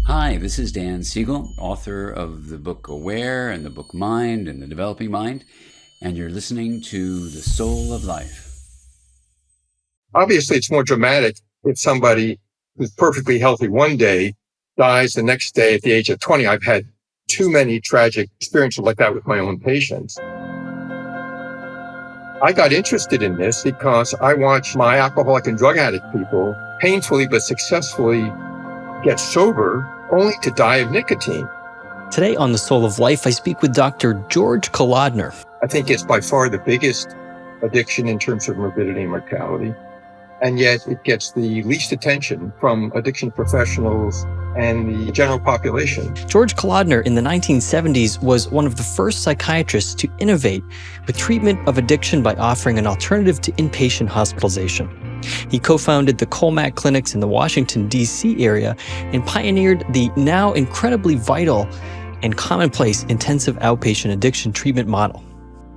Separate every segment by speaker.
Speaker 1: Hi, this is Dan Siegel, author of the book Aware and the book Mind and the Developing Mind, and you're listening to The Soul of Life.
Speaker 2: Obviously, it's more dramatic if somebody who's perfectly healthy one day dies the next day at the age of 20. I've had too many tragic experiences like that with my own patients. I got interested in this because I watched my alcoholic and drug addict people painfully but successfully get sober only to die of nicotine.
Speaker 3: Today on The Soul of Life, I speak with Dr. George Kolodner.
Speaker 2: I think it's by far the biggest addiction in terms of morbidity and mortality. And yet it gets the least attention from addiction professionals and the general population.
Speaker 3: George Kolodner in the 1970s was one of the first psychiatrists to innovate with treatment of addiction by offering an alternative to inpatient hospitalization. He co-founded the Colmac clinics in the Washington, D.C. area and pioneered the now incredibly vital and commonplace intensive outpatient addiction treatment model.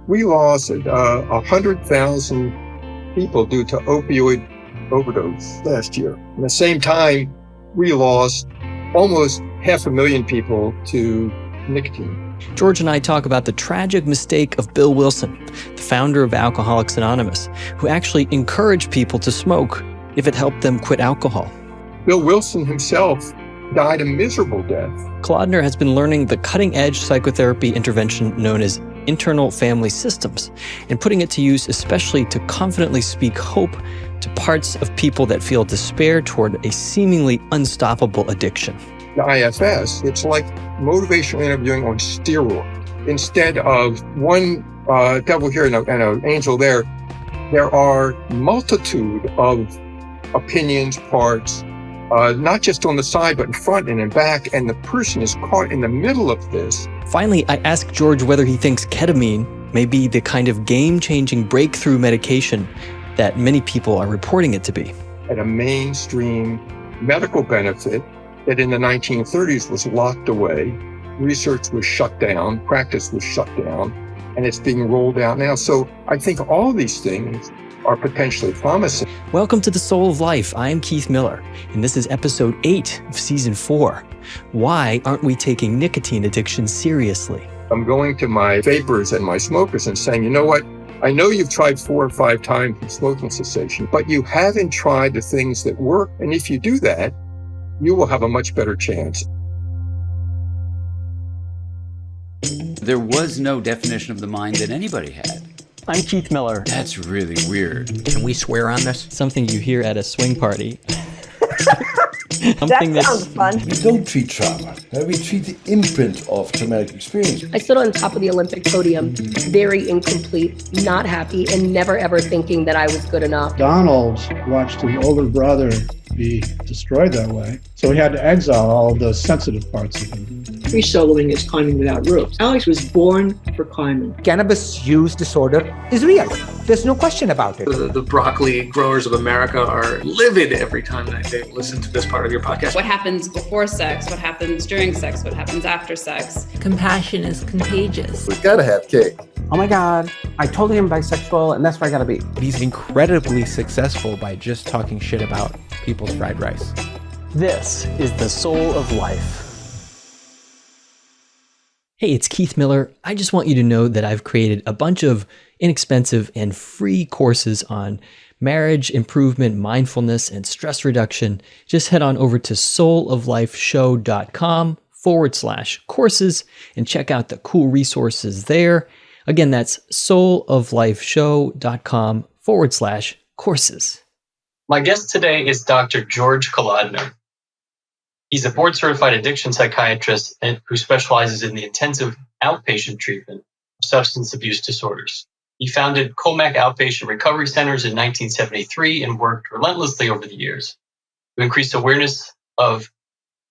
Speaker 2: We lost 100,000 people due to opioid overdose last year. At the same time, we lost almost 500,000 people to nicotine.
Speaker 3: George and I talk about the tragic mistake of Bill Wilson, the founder of Alcoholics Anonymous, who actually encouraged people to smoke if it helped them quit alcohol.
Speaker 2: Bill Wilson himself died a miserable death.
Speaker 3: Kolodner has been learning the cutting-edge psychotherapy intervention known as internal family systems and putting it to use especially to confidently speak hope to parts of people that feel despair toward a seemingly unstoppable addiction.
Speaker 2: The IFS, it's like motivational interviewing on steroids. Instead of one devil here and an angel there, there are multitude of opinions, parts, not just on the side, but in front and in back, and the person is caught in the middle of this.
Speaker 3: Finally, I asked George whether he thinks ketamine may be the kind of game-changing breakthrough medication that many people are reporting it to be.
Speaker 2: At a mainstream medical benefit that in the 1930s was locked away, research was shut down, practice was shut down, and it's being rolled out now. So I think all these things are potentially promising.
Speaker 3: Welcome to The Soul of Life. I am Keith Miller, and this is episode 8 of season 4. Why aren't we taking nicotine addiction seriously?
Speaker 2: I'm going to my vapors and my smokers and saying, you know what? I know you've tried 4 or 5 times smoking cessation, but you haven't tried the things that work. And if you do that, you will have a much better chance.
Speaker 1: There was no definition of the mind that anybody had.
Speaker 3: I'm Keith Miller.
Speaker 1: That's really weird.
Speaker 4: Can we swear on this?
Speaker 3: Something you hear at a swing party.
Speaker 5: That sounds fun.
Speaker 6: We don't treat trauma. We treat the imprint of traumatic experience.
Speaker 5: I stood on top of the Olympic podium, very incomplete, not happy, and never ever thinking that I was good enough.
Speaker 7: Donald watched his older brother be destroyed that way, so he had to exile all of those sensitive parts of him.
Speaker 8: Free soloing is climbing without ropes. Alex was born for climbing.
Speaker 4: Cannabis use disorder is real. There's no question about it.
Speaker 9: The broccoli growers of America are livid every time they listen to this part of your podcast.
Speaker 10: What happens before sex? What happens during sex? What happens after sex?
Speaker 11: Compassion is contagious.
Speaker 6: We gotta have cake.
Speaker 12: Oh my God, I told him I'm bisexual and that's where I gotta be.
Speaker 13: He's incredibly successful by just talking shit about people's fried rice.
Speaker 3: This is The Soul of Life. Hey, it's Keith Miller. I just want you to know that I've created a bunch of inexpensive and free courses on marriage improvement, mindfulness, and stress reduction. Just head on over to souloflifeshow.com/courses and check out the cool resources there. Again, that's souloflifeshow.com/courses.
Speaker 14: My guest today is Dr. George Kolodner. He's a board-certified addiction psychiatrist who specializes in the intensive outpatient treatment of substance abuse disorders. He founded Colmac Outpatient Recovery Centers in 1973 and worked relentlessly over the years to increase awareness of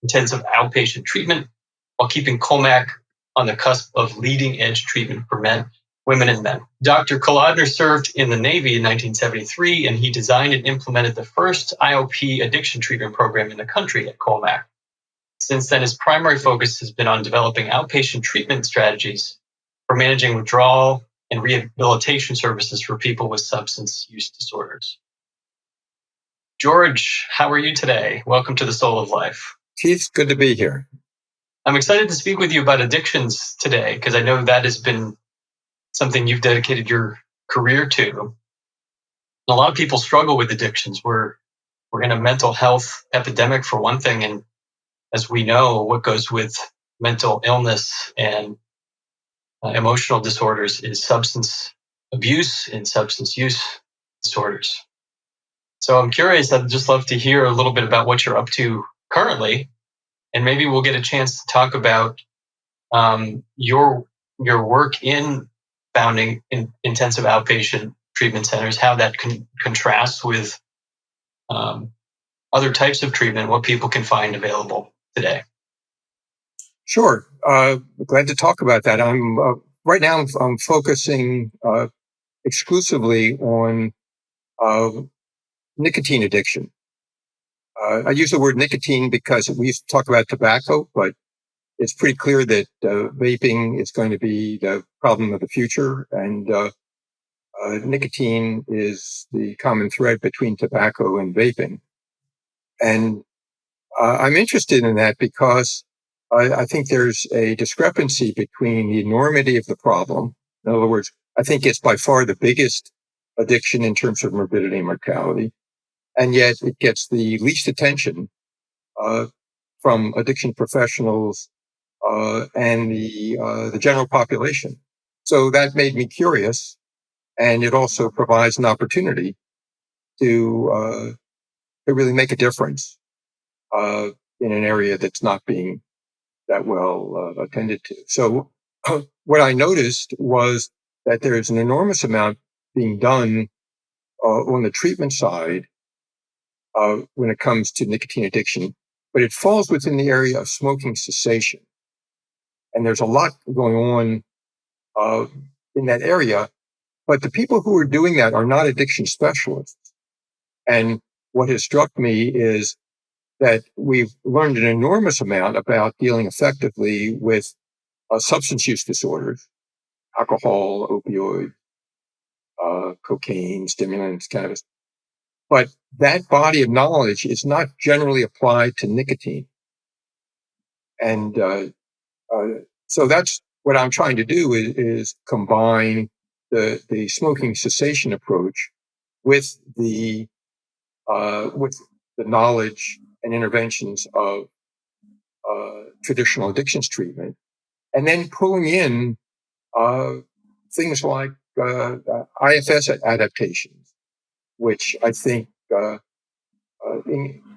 Speaker 14: intensive outpatient treatment while keeping Colmac on the cusp of leading-edge treatment for men, women, and men. Dr. Kolodner served in the Navy in 1973, and he designed and implemented the first IOP addiction treatment program in the country at Colmac. Since then, his primary focus has been on developing outpatient treatment strategies for managing withdrawal and rehabilitation services for people with substance use disorders. George, how are you today? Welcome to The Soul of Life.
Speaker 2: Keith, good to be here.
Speaker 14: I'm excited to speak with you about addictions today because I know that has been something you've dedicated your career to. A lot of people struggle with addictions. We're in a mental health epidemic for one thing, and as we know, what goes with mental illness and emotional disorders is substance abuse and substance use disorders. So I'm curious, I'd just love to hear a little bit about what you're up to currently, and maybe we'll get a chance to talk about your work in founding intensive outpatient treatment centers, how that contrasts with other types of treatment, what people can find available today.
Speaker 2: Sure. Glad to talk about that. Right now I'm focusing exclusively on nicotine addiction. I use the word nicotine because we used to talk about tobacco, but it's pretty clear that vaping is going to be the problem of the future, and nicotine is the common thread between tobacco and vaping. And I'm interested in that because I think there's a discrepancy between the enormity of the problem. In other words, I think it's by far the biggest addiction in terms of morbidity and mortality, and yet it gets the least attention from addiction professionals and the general population. So that made me curious, and it also provides an opportunity to really make a difference in an area that's not being that well attended to. So what I noticed was that there is an enormous amount being done on the treatment side when it comes to nicotine addiction, but it falls within the area of smoking cessation. And there's a lot going on in that area, but the people who are doing that are not addiction specialists. And what has struck me is that we've learned an enormous amount about dealing effectively with substance use disorders, alcohol, opioid, cocaine, stimulants, cannabis. But that body of knowledge is not generally applied to nicotine. And so that's what I'm trying to do is combine the smoking cessation approach with the knowledge and interventions of traditional addictions treatment, and then pulling in things like IFS adaptations, which I think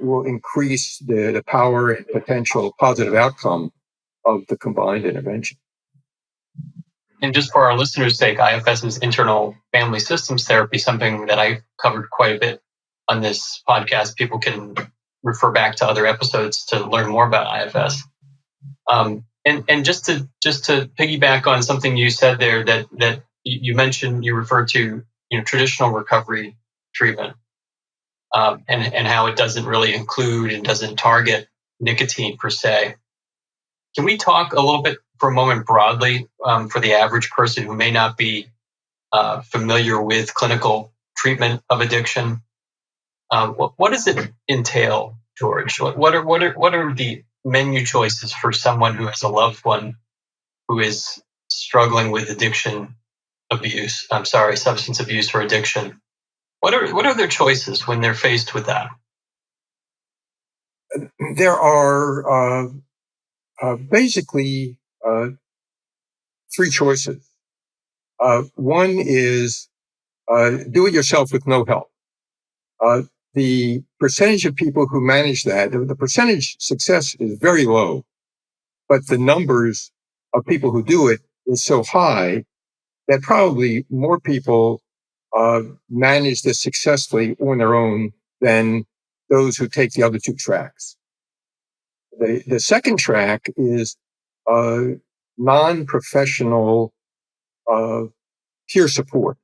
Speaker 2: will increase the power and potential positive outcome of the combined intervention.
Speaker 14: And just for our listeners' sake, IFS is internal family systems therapy, something that I covered quite a bit on this podcast. People can refer back to other episodes to learn more about IFS. And just to piggyback on something you said there, that you mentioned, you referred to traditional recovery treatment, and how it doesn't really include and doesn't target nicotine per se. Can we talk a little bit for a moment broadly for the average person who may not be familiar with clinical treatment of addiction? What does it entail, George? What are the menu choices for someone who has a loved one who is struggling with substance abuse or addiction? What are their choices when they're faced with that?
Speaker 2: There are basically three choices. One is do it yourself with no help. The percentage of people who manage that, the percentage success is very low, but the numbers of people who do it is so high that probably more people manage this successfully on their own than those who take the other two tracks. The second track is non-professional peer support.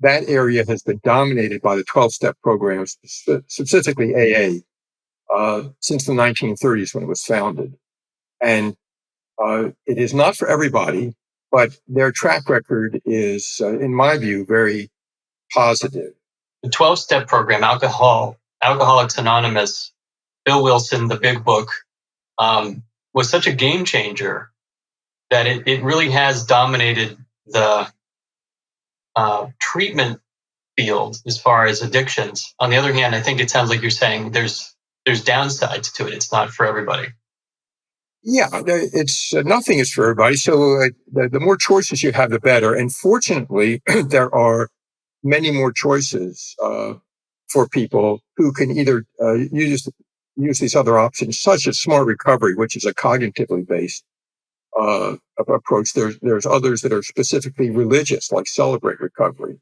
Speaker 2: That area has been dominated by the 12-step programs, specifically AA, since the 1930s when it was founded. And it is not for everybody, but their track record is, in my view, very positive.
Speaker 14: The 12-step program, Alcoholics Anonymous, Bill Wilson, the big book, was such a game changer that it really has dominated the treatment field as far as addictions. On the other hand, I think it sounds like you're saying there's downsides to it. It's not for everybody.
Speaker 2: Yeah, it's nothing is for everybody. So the more choices you have, the better. And fortunately, there are many more choices for people who can either use these other options, such as smart recovery, which is a cognitively based approach. There's others that are specifically religious, like Celebrate Recovery.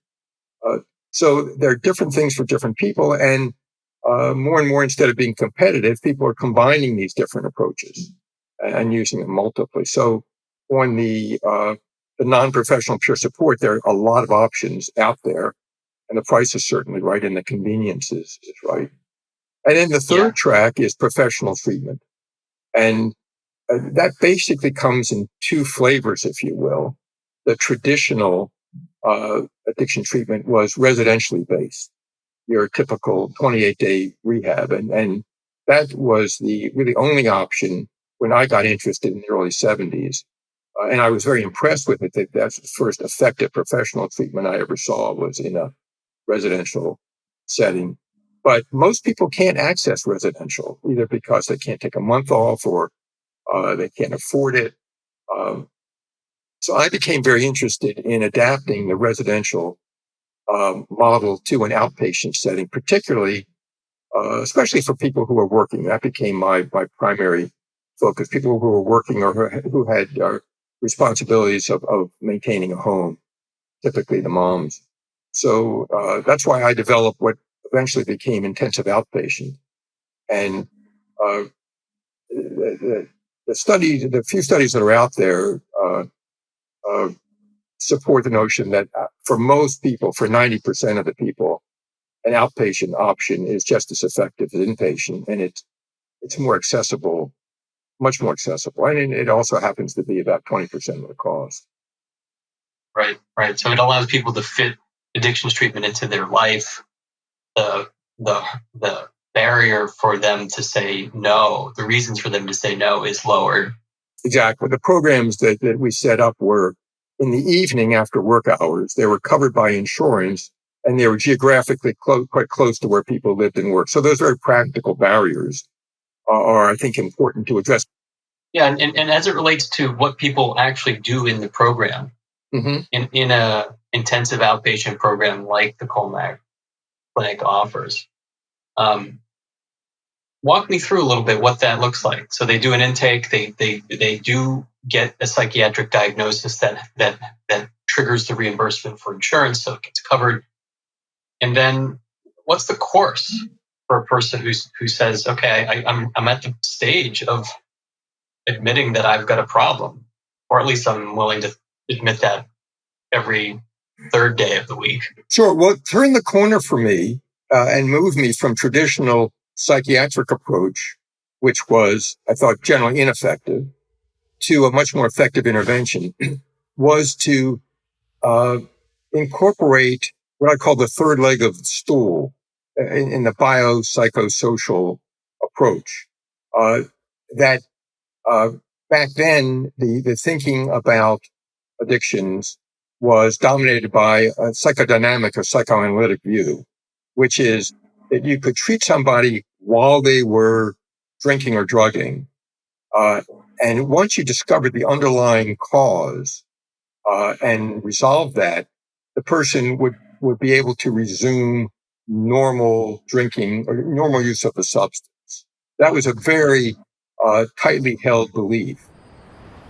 Speaker 2: So there are different things for different people, and more and more, instead of being competitive, people are combining these different approaches and using them multiply. So on the non-professional peer support, there are a lot of options out there, and the price is certainly right, and the convenience is right. And then the third track is professional treatment, and that basically comes in two flavors, if you will. The traditional addiction treatment was residentially based, your typical 28-day rehab, and that was the really only option when I got interested in the early 70s. And I was very impressed with it. That's the first effective professional treatment I ever saw was in a residential setting. But most people can't access residential, either because they can't take a month off or they can't afford it. So I became very interested in adapting the residential model to an outpatient setting, particularly, especially for people who are working. That became my primary focus, people who were working or who had responsibilities of maintaining a home, typically the moms. So that's why I developed what eventually became intensive outpatient. And the few studies that are out there support the notion that for most people, for 90% of the people, an outpatient option is just as effective as inpatient, and it's more accessible, much more accessible. And it also happens to be about 20% of the cost.
Speaker 14: Right. So it allows people to fit addictions treatment into their life. The barrier for them to say no, the reasons for them to say no is lowered.
Speaker 2: Exactly. The programs that we set up were in the evening after work hours. They were covered by insurance, and they were geographically quite close to where people lived and worked. So those very practical barriers are, I think, important to address.
Speaker 14: Yeah, and as it relates to what people actually do in the program, in a intensive outpatient program like the Kolodner Clinic offers, walk me through a little bit what that looks like. So they do an intake, they do get a psychiatric diagnosis that triggers the reimbursement for insurance, so it gets covered. And then what's the course for a person who says, okay, I'm at the stage of admitting that I've got a problem, or at least I'm willing to admit that every third day of the week?
Speaker 2: Sure. What turned the corner for me and moved me from traditional psychiatric approach, which was, I thought, generally ineffective, to a much more effective intervention, was to incorporate what I call the third leg of the stool in the biopsychosocial approach. That back then, the thinking about addictions was dominated by a psychodynamic or psychoanalytic view, which is that you could treat somebody while they were drinking or drugging. And once you discovered the underlying cause and resolved that, the person would be able to resume normal drinking or normal use of the substance. That was a very tightly held belief.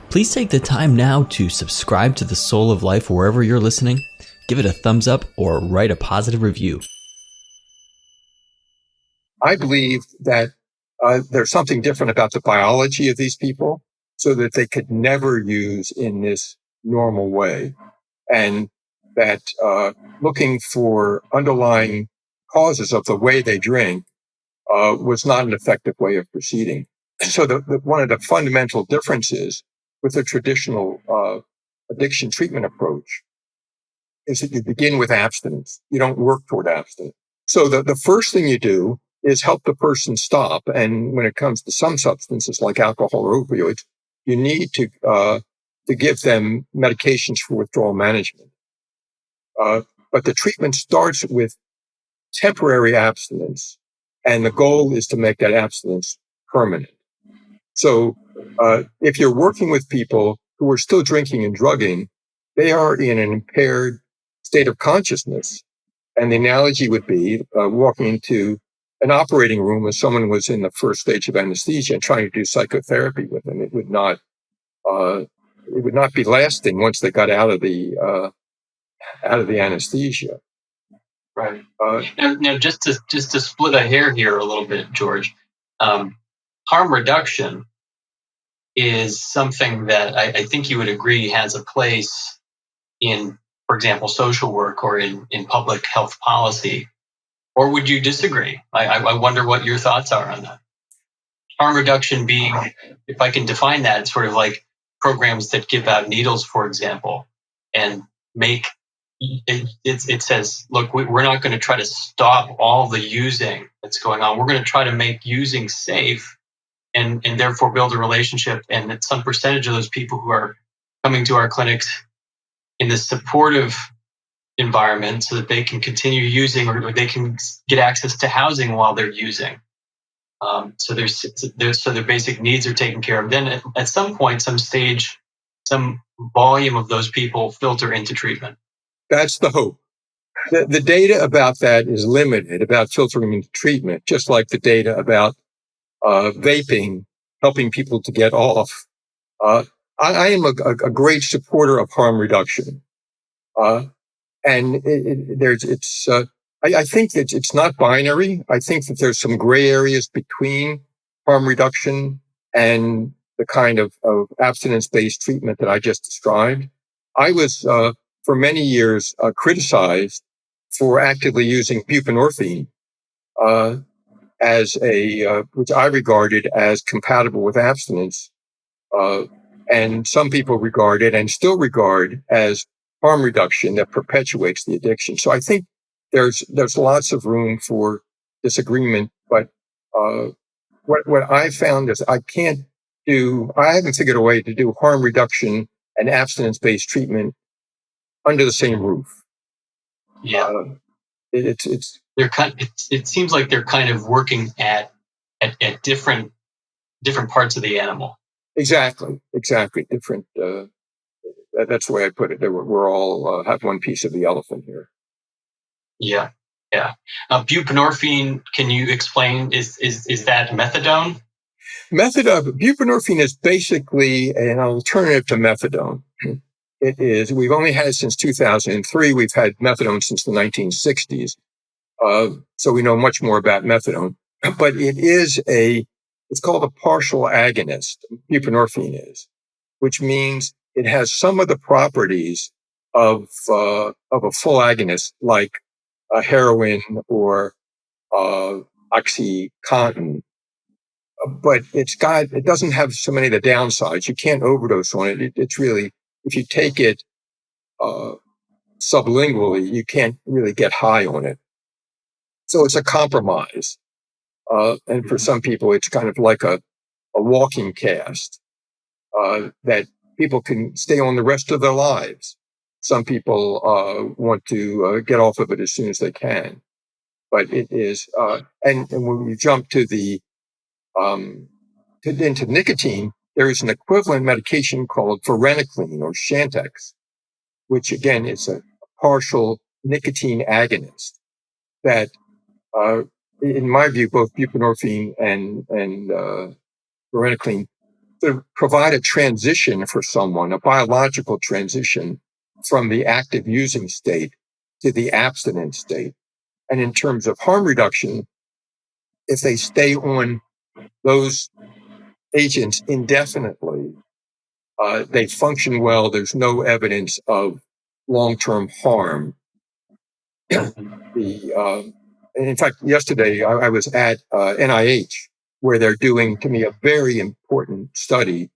Speaker 3: Please take the time now to subscribe to The Soul of Life wherever you're listening, give it a thumbs up, or write a positive review.
Speaker 2: I believe that there's something different about the biology of these people so that they could never use in this normal way. And that looking for underlying causes of the way they drink was not an effective way of proceeding. So one of the fundamental differences with the traditional addiction treatment approach is that you begin with abstinence. You don't work toward abstinence. So the first thing you do is help the person stop. And when it comes to some substances like alcohol or opioids, you need to give them medications for withdrawal management. But the treatment starts with temporary abstinence, and the goal is to make that abstinence permanent. So if you're working with people who are still drinking and drugging, they are in an impaired state of consciousness. And the analogy would be walking into an operating room when someone was in the first stage of anesthesia and trying to do psychotherapy with them. It would not be lasting once they got out of the anesthesia.
Speaker 14: Right. Now, just to split a hair here a little bit, George, harm reduction is something that I think you would agree has a place in, for example, social work or in public health policy. Or would you disagree? I wonder what your thoughts are on that. Harm reduction being, if I can define that, it's sort of like programs that give out needles, for example, and make it says, look, we're not going to try to stop all the using that's going on. We're going to try to make using safe and therefore build a relationship. And that some percentage of those people who are coming to our clinics in this supportive environment so that they can continue using or they can get access to housing while they're using. So their basic needs are taken care of. Then at some point, some stage, some volume of those people filter into treatment.
Speaker 2: That's the hope. The data about that is limited, about filtering into treatment, just like the data about vaping, helping people to get off. I am a great supporter of harm reduction. And I think that it's not binary. I think that there's some gray areas between harm reduction and the kind of abstinence-based treatment that I just described. I was, for many years, criticized for actively using buprenorphine which I regarded as compatible with abstinence. And some people regard it and still regard as harm reduction that perpetuates the addiction. So I think there's lots of room for disagreement. But what I found is I haven't figured a way to do harm reduction and abstinence-based treatment under the same roof.
Speaker 14: Yeah, it seems like they're kind of working at different parts of the animal.
Speaker 2: Exactly. Different. That's the way I put it. We're all have one piece of the elephant here.
Speaker 14: Yeah. Buprenorphine. Can you explain? Is that methadone?
Speaker 2: Buprenorphine is basically an alternative to methadone. It is. We've only had it since 2003. We've had methadone since the 1960s. So we know much more about methadone. But it's called a partial agonist. Buprenorphine is, which means it has some of the properties of a full agonist, like heroin or OxyContin. But it doesn't have so many of the downsides. You can't overdose on it. It's really, if you take it sublingually, you can't really get high on it. So it's a compromise. And for some people, it's kind of like a walking cast that people can stay on the rest of their lives. Some people want to get off of it as soon as they can. But it is, and when you jump to into nicotine, there is an equivalent medication called varenicline or Chantix, which again is a partial nicotine agonist that, in my view, both buprenorphine and varenicline provide a transition for someone, a biological transition from the active using state to the abstinent state. And in terms of harm reduction, if they stay on those agents indefinitely, they function well. There's no evidence of long-term harm. In fact, yesterday I was at NIH, where they're doing, to me, a very important study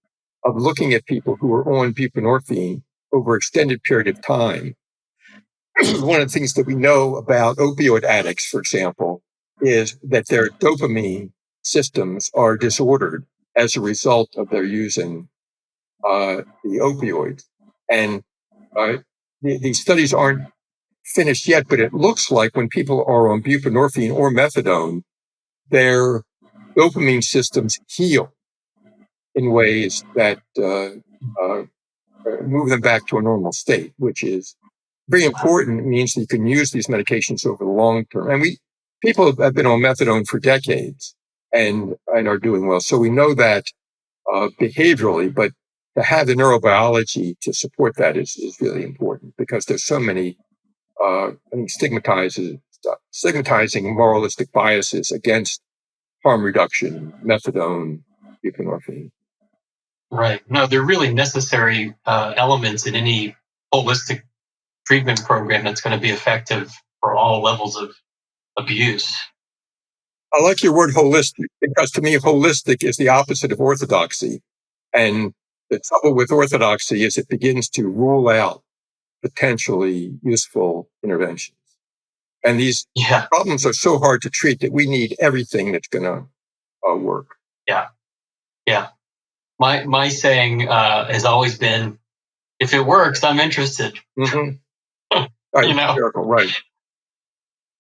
Speaker 2: of looking at people who are on buprenorphine over extended period of time. One of the things that we know about opioid addicts, for example, is that their dopamine systems are disordered as a result of their using the opioids. And these studies aren't finished yet, but it looks like when people are on buprenorphine or methadone, their dopamine systems heal in ways that move them back to a normal state, which is very important. It means that you can use these medications over the long term. And people have been on methadone for decades and are doing well. So we know that behaviorally, but to have the neurobiology to support that is really important, because there's so many stigmatizing moralistic biases against harm reduction, methadone, buprenorphine.
Speaker 14: Right. No, they're really necessary elements in any holistic treatment program that's going to be effective for all levels of abuse.
Speaker 2: I like your word holistic, because to me, holistic is the opposite of orthodoxy. And the trouble with orthodoxy is it begins to rule out potentially useful interventions. And these problems are so hard to treat that we need everything that's going to work.
Speaker 14: Yeah. Yeah. My saying has always been, if it works, I'm interested.
Speaker 2: Mm-hmm. Right.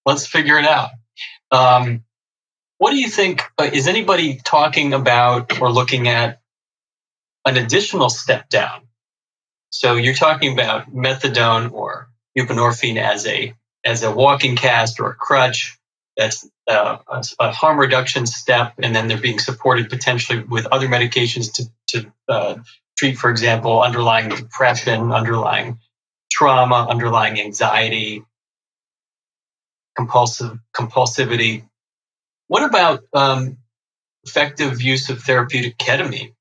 Speaker 14: Let's figure it out. What do you think? Is anybody talking about or looking at an additional step down? So you're talking about methadone or buprenorphine as a walking cast or a crutch. That's a harm reduction step, and then they're being supported potentially with other medications to treat, for example, underlying depression, underlying trauma, underlying anxiety, compulsivity. What about effective use of therapeutic ketamine?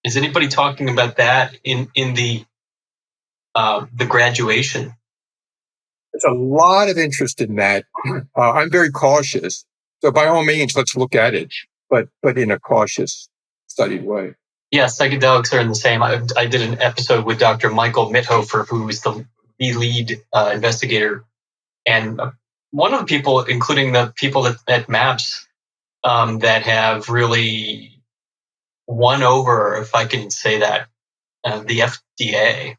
Speaker 14: Is anybody talking about that in the graduation?
Speaker 2: There's a lot of interest in that. I'm very cautious. So by all means, let's look at it, but in a cautious, studied way.
Speaker 14: Yeah, psychedelics are in the same. I did an episode with Dr. Michael Mithofer, who is the lead investigator. And one of the people, including the people at MAPS, that have really won over, if I can say that, the FDA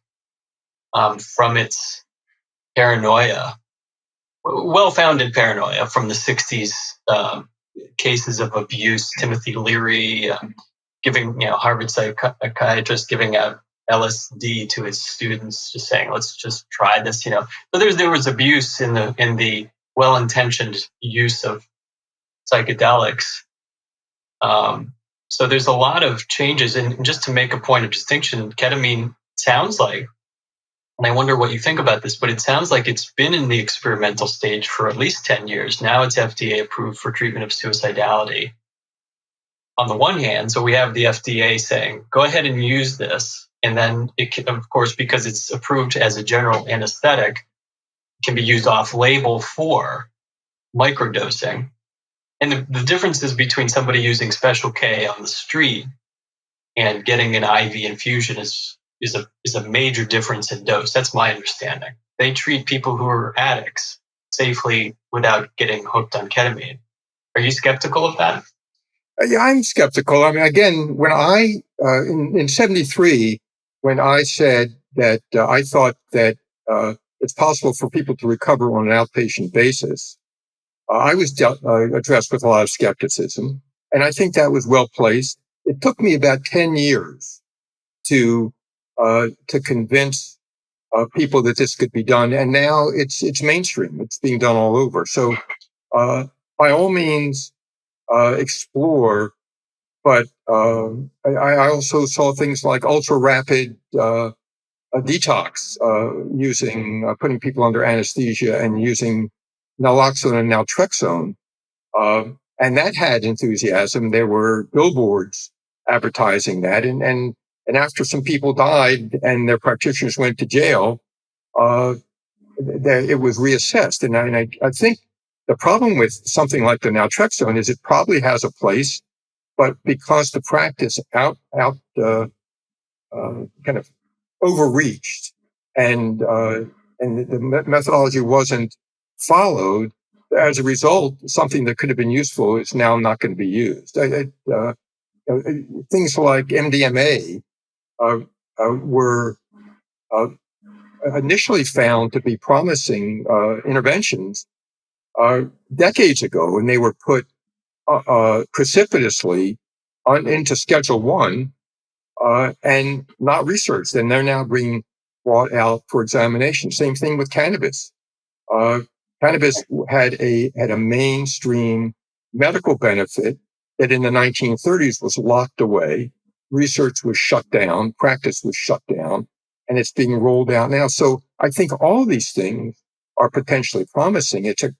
Speaker 14: from its paranoia, well-founded paranoia from the 60s, cases of abuse. Timothy Leary giving, Harvard psychiatrist giving out LSD to his students, just saying, let's just try this, But there was abuse in the well-intentioned use of psychedelics. So there's a lot of changes. And just to make a point of distinction, ketamine sounds like, and I wonder what you think about this, but it sounds like it's been in the experimental stage for at least 10 years. Now it's FDA approved for treatment of suicidality. On the one hand, so we have the FDA saying, go ahead and use this. And then it can, of course, because it's approved as a general anesthetic, it can be used off label for microdosing. And the differences between somebody using Special K on the street and getting an IV infusion is a major difference in dose. That's my understanding. They treat people who are addicts safely without getting hooked on ketamine. Are you skeptical of that?
Speaker 2: Yeah, I'm skeptical. I mean, again, when I, in 73, when I said that I thought that it's possible for people to recover on an outpatient basis, I was addressed with a lot of skepticism. And I think that was well placed. It took me about 10 years to convince people that this could be done. And now it's mainstream. It's being done all over. So by all means, explore. But I also saw things like ultra rapid detox, putting people under anesthesia and using naloxone and naltrexone. And that had enthusiasm. There were billboards advertising that. And after some people died and their practitioners went to jail, it was reassessed. And I think the problem with something like the naltrexone is it probably has a place, but because the practice kind of overreached and the methodology wasn't followed, as a result, something that could have been useful is now not going to be used. Things like MDMA were initially found to be promising interventions decades ago, and they were put precipitously into Schedule 1 and not researched, and they're now being brought out for examination. Same thing with cannabis. Cannabis had a mainstream medical benefit that in the 1930s was locked away. Research was shut down, practice was shut down, and it's being rolled out now. So I think all these things are potentially promising. It's a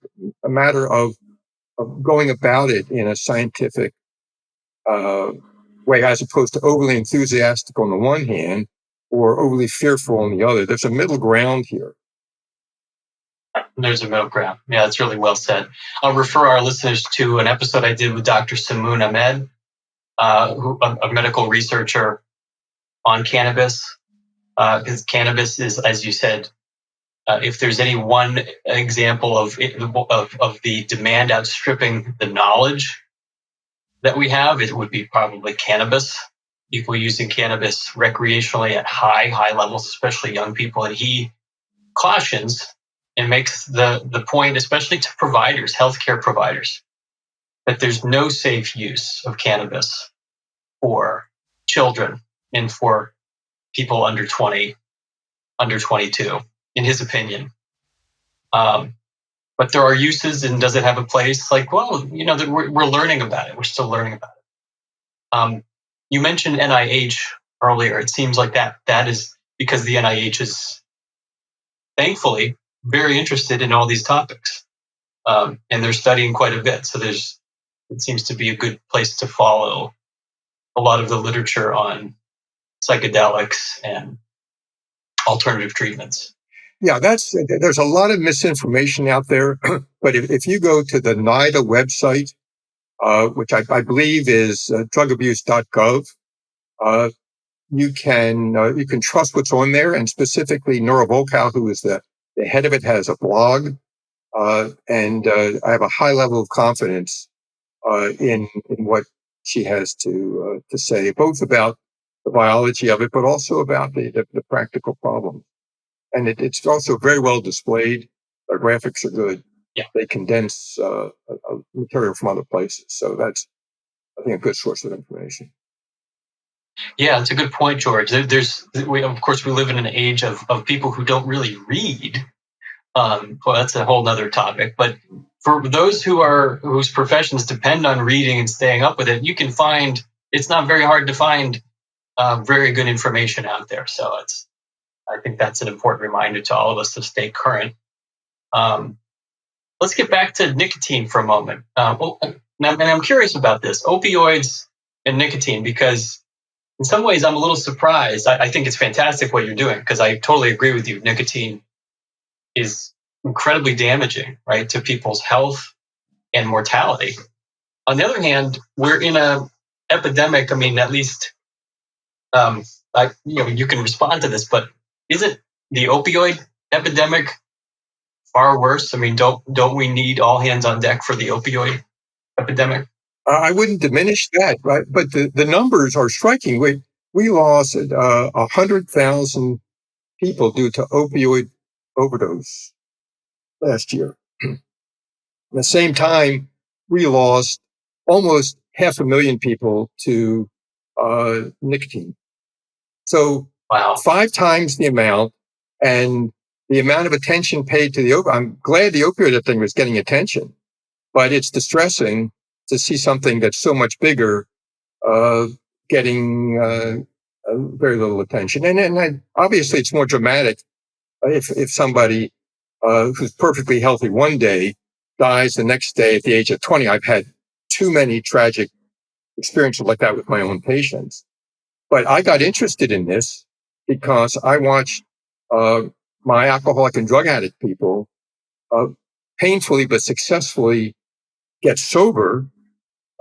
Speaker 2: matter of going about it in a scientific way, as opposed to overly enthusiastic on the one hand or overly fearful on the other. There's a middle ground here.
Speaker 14: There's a middle ground. Yeah, that's really well said. I'll refer our listeners to an episode I did with Dr. Samoon Ahmed, a medical researcher on cannabis. Because cannabis is, as you said, if there's any one example of the demand outstripping the knowledge that we have, it would be probably cannabis. People using cannabis recreationally at high levels, especially young people. And he cautions and makes the point, especially to providers, healthcare providers, that there's no safe use of cannabis for children and for people under 20, under 22, in his opinion. But there are uses, and does it have a place? Like, well, we're learning about it. We're still learning about it. You mentioned NIH earlier. It seems like that is because the NIH is thankfully very interested in all these topics, and they're studying quite a bit. So it seems to be a good place to follow a lot of the literature on psychedelics and alternative treatments.
Speaker 2: Yeah, there's a lot of misinformation out there. But if you go to the NIDA website, which I believe is drugabuse.gov, you can trust what's on there. And specifically, Nora Volkow, who is the head of it, has a blog, and I have a high level of confidence in what she has to say, both about the biology of it, but also about the practical problem. And it's also very well displayed. The graphics are good.
Speaker 14: Yeah.
Speaker 2: They condense material from other places. So that's, I think, a good source of information.
Speaker 14: Yeah, it's a good point, George. Of course, we live in an age of people who don't really read. Well, that's a whole nother topic. But for those whose professions depend on reading and staying up with it, it's not very hard to find very good information out there. So I think that's an important reminder to all of us to stay current. Let's get back to nicotine for a moment. And I'm curious about this, opioids and nicotine, because in some ways I'm a little surprised. I think it's fantastic what you're doing, because I totally agree with you. Nicotine is incredibly damaging, right, to people's health and mortality. On the other hand, we're in an epidemic. I mean, at least, you can respond to this, but isn't the opioid epidemic far worse? I mean, don't we need all hands on deck for the opioid epidemic?
Speaker 2: I wouldn't diminish that, right? But the numbers are striking. We lost 100,000 people due to opioid overdose last year. At the same time, we lost almost 500,000 people to nicotine. So
Speaker 14: wow.
Speaker 2: 5 times the amount, and the amount of attention paid to I'm glad the opioid thing was getting attention, but it's distressing to see something that's so much bigger getting very little attention. And obviously it's more dramatic if somebody who's perfectly healthy one day dies the next day at the age of 20. I've had too many tragic experiences like that with my own patients. But I got interested in this because I watched my alcoholic and drug addict people painfully but successfully get sober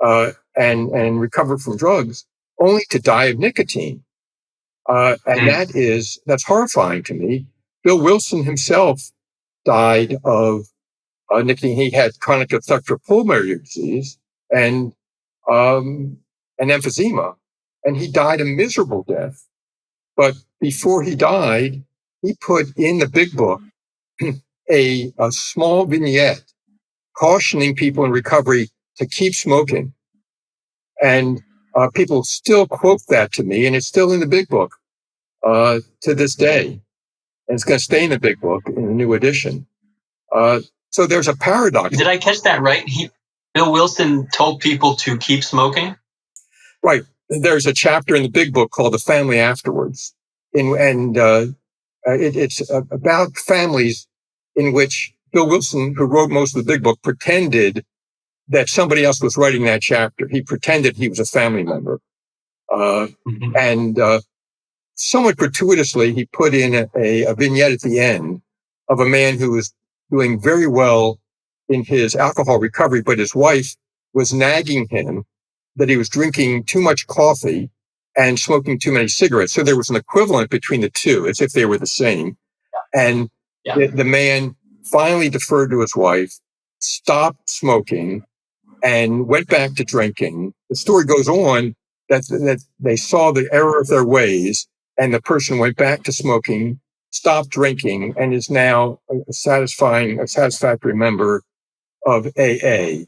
Speaker 2: and recover from drugs, only to die of nicotine. And that's horrifying to me. Bill Wilson himself died of nicotine. He had chronic obstructive pulmonary disease and emphysema, and he died a miserable death. But before he died, he put in the big book a small vignette cautioning people in recovery to keep smoking. And people still quote that to me, and it's still in the big book to this day. And it's going to stay in the big book in the new edition. So there's a paradox.
Speaker 14: Did I catch that right? Bill Wilson told people to keep smoking?
Speaker 2: Right. There's a chapter in the big book called The Family Afterwards. It's about families in which Bill Wilson, who wrote most of the big book, pretended that somebody else was writing that chapter. He pretended he was a family member. And somewhat gratuitously, he put in a vignette at the end of a man who was doing very well in his alcohol recovery, but his wife was nagging him that he was drinking too much coffee and smoking too many cigarettes. So there was an equivalent between the two, as if they were the same. And the man finally deferred to his wife, stopped smoking, and went back to drinking. The story goes on that they saw the error of their ways, and the person went back to smoking, stopped drinking, and is now a satisfactory member of AA.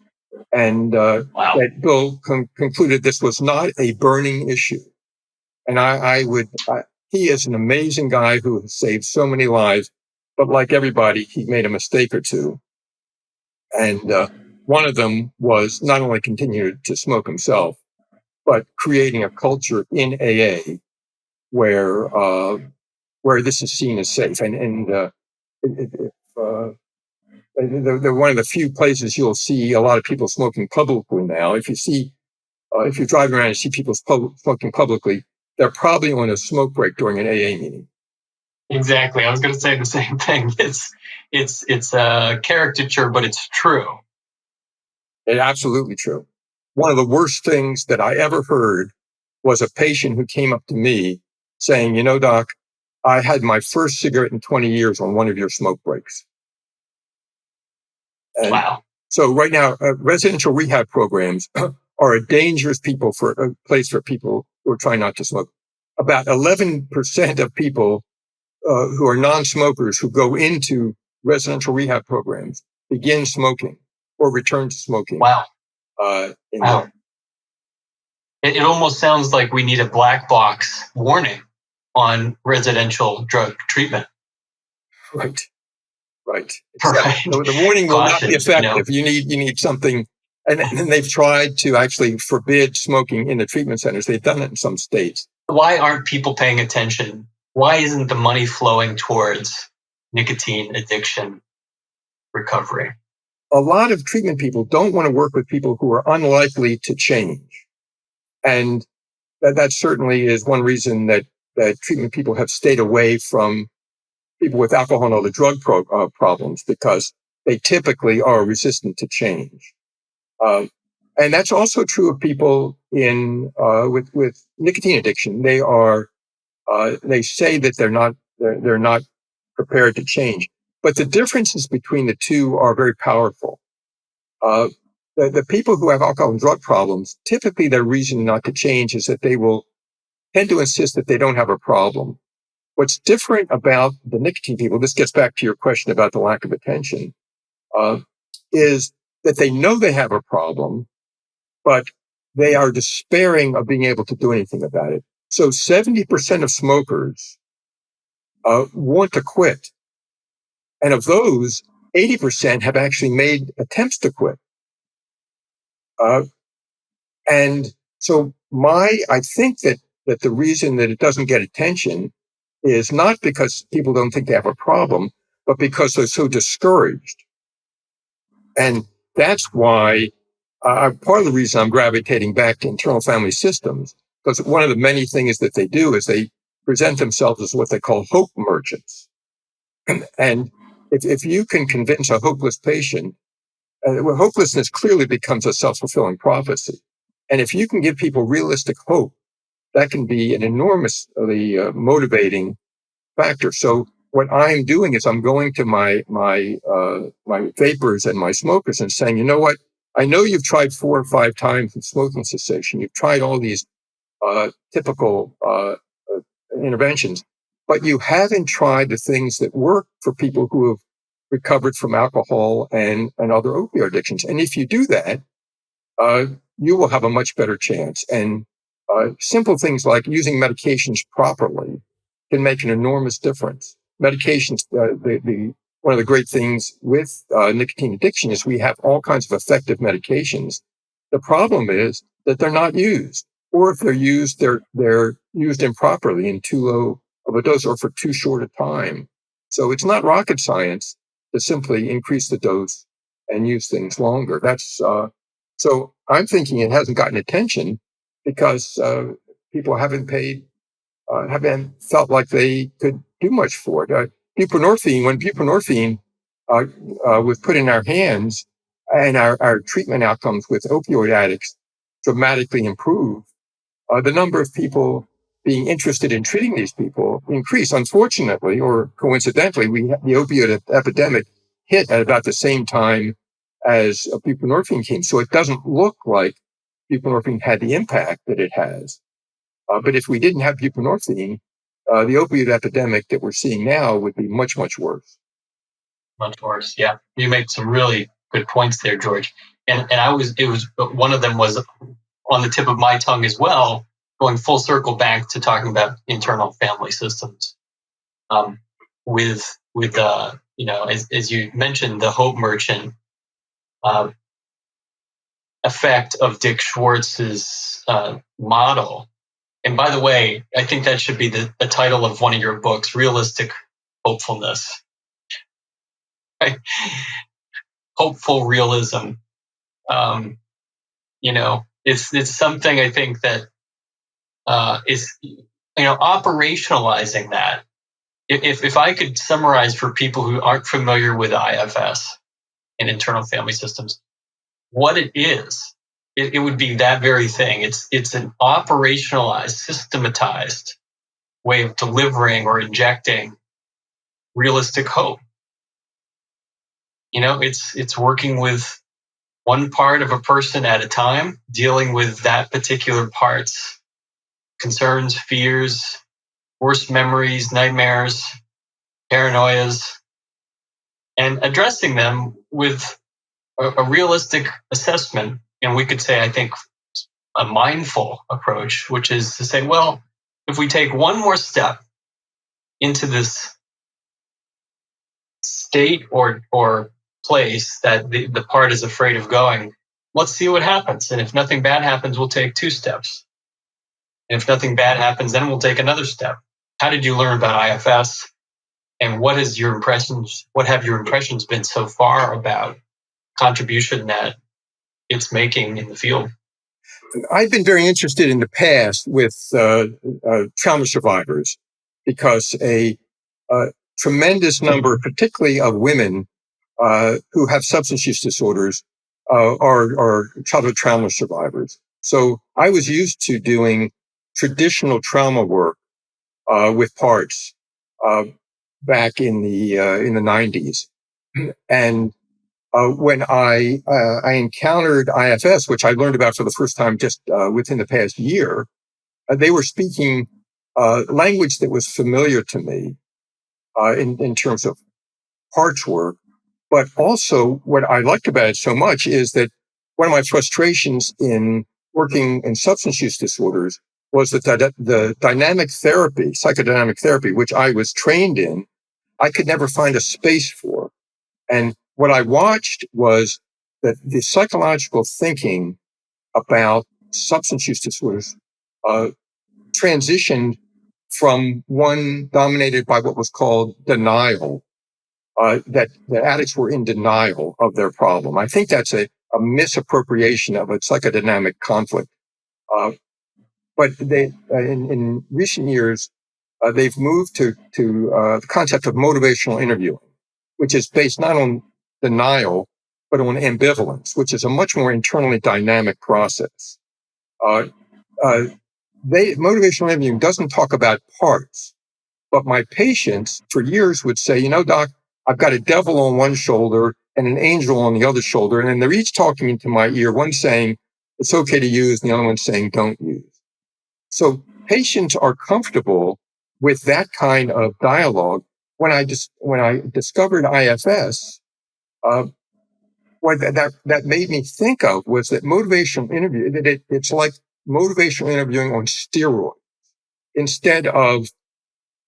Speaker 2: And that Bill concluded this was not a burning issue. And he is an amazing guy who has saved so many lives, but like everybody, he made a mistake or two. And one of them was not only continuing to smoke himself, but creating a culture in AA where this is seen as safe. They're one of the few places you'll see a lot of people smoking publicly now. If you're driving around and see people smoking publicly, they're probably on a smoke break during an AA meeting.
Speaker 14: Exactly. I was going to say the same thing. It's a caricature, but it's true.
Speaker 2: It's absolutely true. One of the worst things that I ever heard was a patient who came up to me saying, Doc, I had my first cigarette in 20 years on one of your smoke breaks. And
Speaker 14: wow.
Speaker 2: So right now, residential rehab programs are a dangerous place for people who are trying not to smoke. About 11% of people who are non-smokers who go into residential rehab programs begin smoking or return to smoking.
Speaker 14: Wow. Wow. It almost sounds like we need a black box warning on residential drug treatment.
Speaker 2: Right. Exactly. The warning will not be effective. You need something. And they've tried to actually forbid smoking in the treatment centers. They've done it in some states.
Speaker 14: Why aren't people paying attention? Why isn't the money flowing towards nicotine addiction recovery?
Speaker 2: A lot of treatment people don't want to work with people who are unlikely to change. And that certainly is one reason that treatment people have stayed away from people with alcohol and other drug problems, because they typically are resistant to change. And that's also true of people with nicotine addiction. They say that they're not prepared to change. But the differences between the two are very powerful. The people who have alcohol and drug problems, typically their reason not to change is that they will tend to insist that they don't have a problem. What's different about the nicotine people, this gets back to your question about the lack of attention, is that they know they have a problem, but they are despairing of being able to do anything about it. So 70% of smokers want to quit. And of those, 80% have actually made attempts to quit. And so I think that the reason that it doesn't get attention is not because people don't think they have a problem, but because they're so discouraged. And that's why part of the reason I'm gravitating back to internal family systems, because one of the many things that they do is they present themselves as what they call hope merchants. And if you can convince a hopeless patient, hopelessness clearly becomes a self-fulfilling prophecy. And if you can give people realistic hope, that can be an enormously motivating factor. So what I'm doing is I'm going to my vapors and my smokers and saying, you know what? I know you've tried 4 or 5 times with smoking cessation. You've tried all these typical interventions, but you haven't tried the things that work for people who have recovered from alcohol and other opioid addictions. And if you do that, you will have a much better chance. And simple things like using medications properly can make an enormous difference. Medications, one of the great things with nicotine addiction is we have all kinds of effective medications. The problem is that they're not used, or if they're used, they're used improperly in too low of a dose or for too short a time. So it's not rocket science to simply increase the dose and use things longer. That's so I'm thinking it hasn't gotten attention because people haven't felt like they could do much for it. Buprenorphine, when buprenorphine was put in our hands, and our treatment outcomes with opioid addicts dramatically improved, the number of people being interested in treating these people increased. Unfortunately, or coincidentally, the opioid epidemic hit at about the same time as buprenorphine came. So it doesn't look like buprenorphine had the impact that it has. But if we didn't have buprenorphine, the opioid epidemic that we're seeing now would be much, much worse.
Speaker 14: Much worse, yeah. You made some really good points there, George. And one of them was on the tip of my tongue as well, going full circle back to talking about internal family systems. With as you mentioned, the Hope Merchant effect of Dick Schwartz's model. And by the way, I think that should be the title of one of your books, Realistic Hopefulness. Right? Hopeful realism. It's something I think that is operationalizing that. If I could summarize for people who aren't familiar with IFS and internal family systems, what it is, it would be that very thing. It's an operationalized, systematized way of delivering or injecting realistic hope. It's working with one part of a person at a time, dealing with that particular part's concerns, fears, worst memories, nightmares, paranoias, and addressing them with a realistic assessment. And we could say, I think, a mindful approach, which is to say, well, if we take one more step into this state or place that the part is afraid of going, let's see what happens. And if nothing bad happens, we'll take 2 steps. And if nothing bad happens, then we'll take another step. How did you learn about IFS? And what have your impressions been so far about contribution that it's making in the field?
Speaker 2: I've been very interested in the past with trauma survivors because a tremendous number, particularly of women who have substance use disorders, are childhood trauma survivors. So I was used to doing traditional trauma work with parts back in the 90s, and when I encountered IFS, which I learned about for the first time just within the past year, they were speaking language that was familiar to me in terms of parts work. But also what I liked about it so much is that one of my frustrations in working in substance use disorders was that the dynamic therapy, psychodynamic therapy, which I was trained in, I could never find a space for. And what I watched was that the psychological thinking about substance use disorders transitioned from one dominated by what was called denial, that the addicts were in denial of their problem. I think that's a misappropriation of a psychodynamic conflict. But they, in recent years, they've moved to the concept of motivational interviewing, which is based not on denial, but on ambivalence, which is a much more internally dynamic process. Motivational interviewing doesn't talk about parts. But my patients for years would say, doc, I've got a devil on one shoulder and an angel on the other shoulder. And then they're each talking into my ear, one saying it's okay to use, and the other one saying don't use. So patients are comfortable with that kind of dialogue. When I discovered IFS, what that made me think of was that motivational interview, it's like motivational interviewing on steroids. Instead of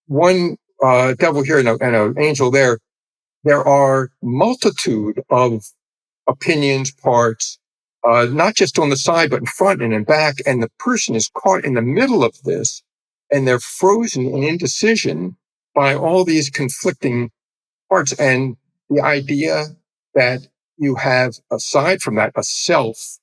Speaker 2: one devil here and an angel there, there are multitude of opinions, parts, not just on the side, but in front and in back. And the person is caught in the middle of this, and they're frozen in indecision by all these conflicting parts. And the idea that you have, aside from that, a self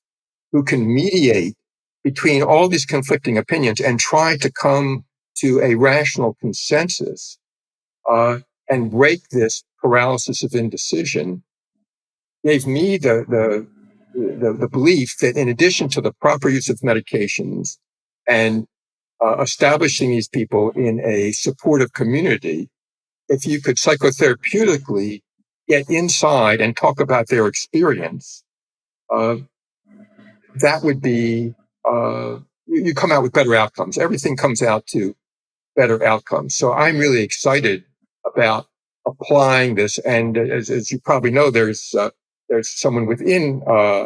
Speaker 2: who can mediate between all these conflicting opinions and try to come to a rational consensus and break this paralysis of indecision, gave me the belief that in addition to the proper use of medications and establishing these people in a supportive community, if you could psychotherapeutically get inside and talk about their experience, that would be, you come out with better outcomes. Everything comes out to better outcomes. So I'm really excited about applying this. And as you probably know, there's someone within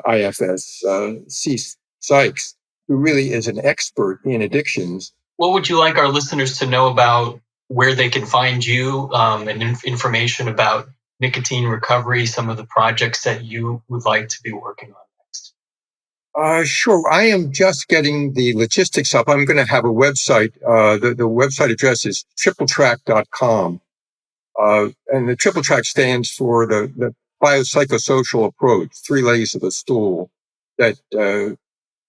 Speaker 2: IFS, C. Sykes, who really is an expert in addictions.
Speaker 14: What would you like our listeners to know about where they can find you and information about nicotine recovery, some of the projects that you would like to be working on next?
Speaker 2: Sure. I am just getting the logistics up. I'm going to have a website. The website address is tripletrack.com. And the triple track stands for the biopsychosocial approach, 3 legs of a stool, that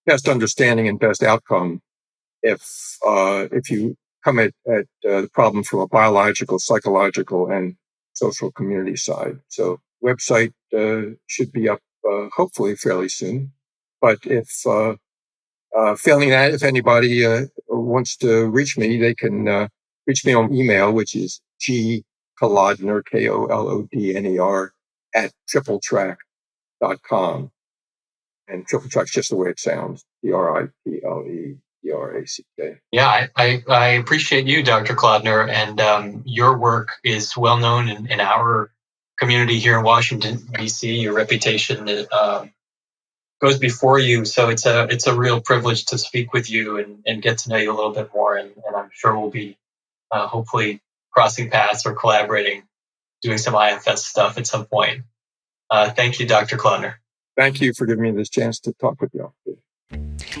Speaker 2: best understanding and best outcome if you come at the problem from a biological, psychological, and social community side. So website should be up hopefully fairly soon. But if failing that, if anybody wants to reach me, they can reach me on email, which is Kolodner, Kolodner, @tripletrack.com. And triple track's just the way it sounds. TRIPLETRACK.
Speaker 14: Yeah, I appreciate you, Dr. Kolodner, and your work is well known in our community here in Washington, D.C. Your reputation goes before you, so it's a real privilege to speak with you and get to know you a little bit more. And I'm sure we'll be hopefully crossing paths or collaborating, doing some IFS stuff at some point. Thank you, Dr. Kolodner.
Speaker 2: Thank you for giving me this chance to talk with you.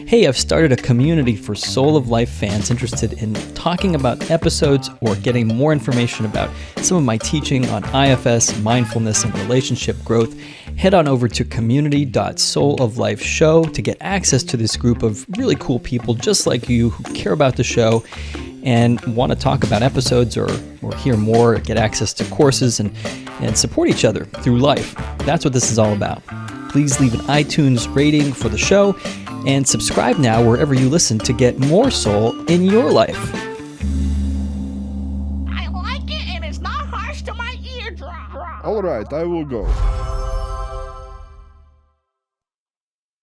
Speaker 3: Hey, I've started a community for Soul of Life fans interested in talking about episodes or getting more information about some of my teaching on IFS, mindfulness, and relationship growth. Head on over to community.souloflifeshow to get access to this group of really cool people just like you who care about the show and want to talk about episodes or hear more, get access to courses, and support each other through life. That's what this is all about. Please leave an iTunes rating for the show and subscribe now wherever you listen to get more soul in your life.
Speaker 15: I like it and it's not harsh to my eardrum.
Speaker 6: All right, I will go.